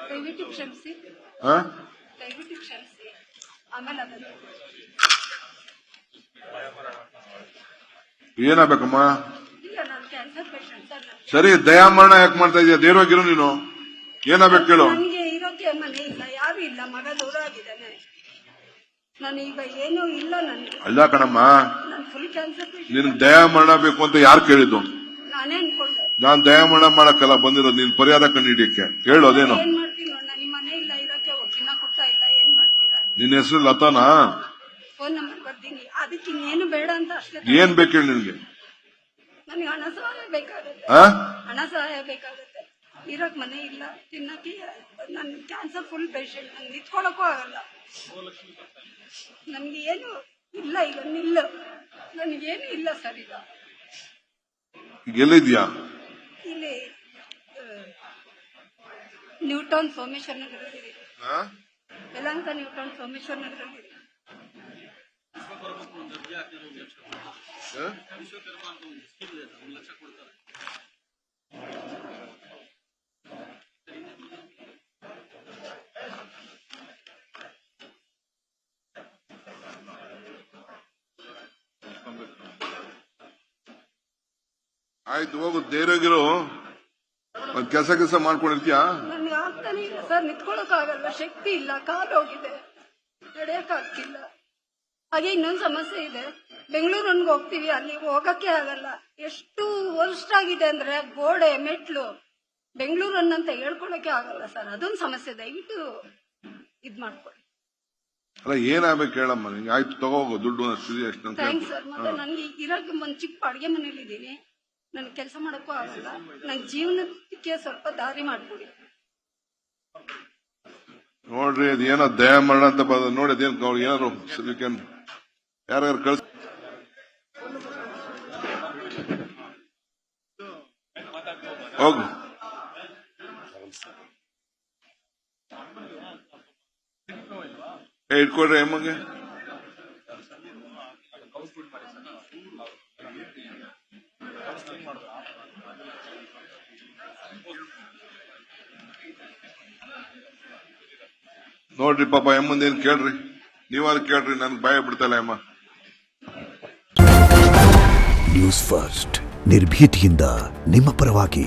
ದಯವಿಟ್ಟು ಕ್ಷಮಿಸಿ, ಹಾ ದಯವಿಟ್ಟು ಕ್ಷಮಿಸಿ. ಆಮೇಲೆ ಅದನ್ನು ಏನಾಗಬೇಕಮ್ಮ? ಇಲ್ಲ, ನಾನು ಕ್ಯಾನ್ಸರ್ ಪೇಷಂಟ್ ಸರ್. ಸರಿ, ದಯಾಮರಣ ಯಾಕೆ ಮಾಡ್ತಾ ಇದೀಯ? ಧೈರ್ಯವಾಗಿರು ನೀನು. ಏನಾಗಬೇಕು ಕೇಳು. ನನಗೆ ಇರೋಕೆ ಮನೆ ಇಲ್ಲ, ಯಾರು ಇಲ್ಲ, ಮಗ ದೂರ ಆಗಿದ್ದಾನೆ. ನಾನೀಗ ಏನೂ ಇಲ್ಲ ನನಗೆ. ಅಲ್ಲ ಕಣಮ್ಮ, ನಾನು ಫುಲ್ ಕ್ಯಾನ್ಸರ್ ಪೇಷಂಟ್. ನಿನ್ ದಯಾಮರಣ ಬೇಕು ಅಂತ ಯಾರು ಕೇಳಿದ್ದು? ನಾನೇ ಅನ್ಕೊಂಡೆ. ನಾನ್ ದಯಾಮರಣ ಮಾಡಕ್ಕಲ್ಲ ಬಂದಿರೋದು, ನೀನ್ ಪರಿಹಾರ ಕಂಡಿಡಿಯಕ್ಕೆ. ಹೇಳು ಅದೇನು. ಏನ್ ಮಾಡ್ತೀನಿ ನೋಡ್, ನನಗೆ ಮನೆ ಇಲ್ಲ, ಇರೋಕೆ ಒಪ್ಪಿನ ಕೊಡ್ತಾ ಇಲ್ಲ. ಏನ್ ಮಾಡ್ತೀರಾ? ನಿನ್ನ ಹೆಸರು ಲತಾನಾ? ಫೋನ್ ನಂಬರ್ ಬರ್ತೀನಿ, ಅದಕ್ಕೆ ಇನ್ನೇನು ಬೇಡ ಅಂತ ಅಷ್ಟೇ. ಏನ್ ಬೇಕು ಹೇಳಿ ನಿನ್ಗೆ? ನನಗೆ ಹಣ ಸಹಾಯ ಬೇಕಾಗುತ್ತೆ, ಹಣ ಸಹಾಯ ಬೇಕಾಗುತ್ತೆ. ಇರೋಕ್ ಮನೆ ಇಲ್ಲ, ತಿನ್ನಕ್ಕೆ. ನನ್ ಕ್ಯಾನ್ಸರ್ ಫುಲ್ ಪೇಷಂಟ್, ನಂಗೆ ನಿಂತ್ಕೊಳ್ಳೋಕ್ಕೂ ಆಗಲ್ಲ. ನನ್ಗೆ ಏನು ಇಲ್ಲ, ಈಗ ನಿಲ್ಲ. ನನಗೇನು ಇಲ್ಲ ಸರ್. ಈಗ ಎಲ್ಲಿದ್ಯಾ? ಇಲ್ಲಿ ನ್ಯೂಟೌನ್ ಸೋಮೇಶ್ವರ ನಗರದಲ್ಲಿ, ಯಲಹಂಕ ನ್ಯೂಟೌನ್ ಸೋಮೇಶ್ವರ ನಗರದಲ್ಲಿ. ಆಯ್ತು, ಹೋಗು, ಧೈರ್ಯಗಿರು. ಒಂದ್ ಕೆಲಸ ಮಾಡ್ಕೊಂಡಿರ್ತೀಯಾ? ನನ್ಗೆ ಆಗ್ತಾನೆ ಇಲ್ಲ ಸರ್, ನಿಂತ್ಕೊಳ್ಳೋಕ್ ಆಗಲ್ಲ, ಶಕ್ತಿ ಇಲ್ಲ, ಕಾಲು ಹೋಗಿದೆ, ನಡೆಯಕ್ಕಾಗ್ತಿಲ್ಲ. ಹಾಗೆ ಇನ್ನೊಂದು ಸಮಸ್ಯೆ ಇದೆ, ಬೆಂಗಳೂರಿಗೆ ಹೋಗ್ತೀವಿ, ಅಲ್ಲಿ ಹೋಗಕ್ಕೆ ಆಗಲ್ಲ. ಎಷ್ಟು ವರ್ಷ ಆಗಿದೆ ಅಂದ್ರೆ ಗೋಡೆ ಮೆಟ್ಲು, ಬೆಂಗಳೂರನ್ನಂತ ಹೇಳ್ಕೊಳಕ್ಕೆ ಆಗಲ್ಲ ಸರ್. ಅದೊಂದು ಸಮಸ್ಯೆ, ದಯವಿಟ್ಟು ಇದ್ ಮಾಡ್ಕೊಳ್ಳಿ. ಅಲ್ಲ, ಏನಾಗಬೇಕು ಹೇಳಮ್ಮ ನಿಂಗೆ. ಆಯ್ತು, ತಗೋಗು ದುಡ್ಡು. ಎಷ್ಟು? Thanks sir. ಮತ್ತೆ ನನ್ಗೆ ಇರೋಕೆ ಒಂದು ಚಿಕ್ಕ ಅಡುಗೆ ಮನೇಲಿ ಇದ್ದೀನಿ, ನನ್ ಕೆಲಸ ಮಾಡಕ್ಕೂ ಆಗಲ್ಲ. ನನ್ ಜೀವನಕ್ಕೆ ಸ್ವಲ್ಪ ದಾರಿ ಮಾಡ್ಕೊಡಿ. ನೋಡ್ರಿ, ಅದೇನೋ ದಯಾಮರಣ ಅಂತ ಬಂದ ನೋಡಿ, ಅದೇನು ಏನಾದ್ರು ಯಾರ್ಯಾರು ಕಳ್ಸ. ಹೋಗು. ಇಟ್ಕೊಡ್ರಿ ಅಮ್ಮಗೆ. ನೋಡ್ರಿ ಪಾಪ ಎಮ್ಮಂದೇನು ಕೇಳ್ರಿ, ನೀವಾರು ಕೇಳ್ರಿ, ನನ್ಗೆ ಭಯ ಬಿಡ್ತಲ್ಲ ಅಮ್ಮ. ನ್ಯೂಸ್ ಫಸ್ಟ್, ನಿರ್ಭೀತಿಯಿಂದ ನಿಮ್ಮ ಪರವಾಗಿ.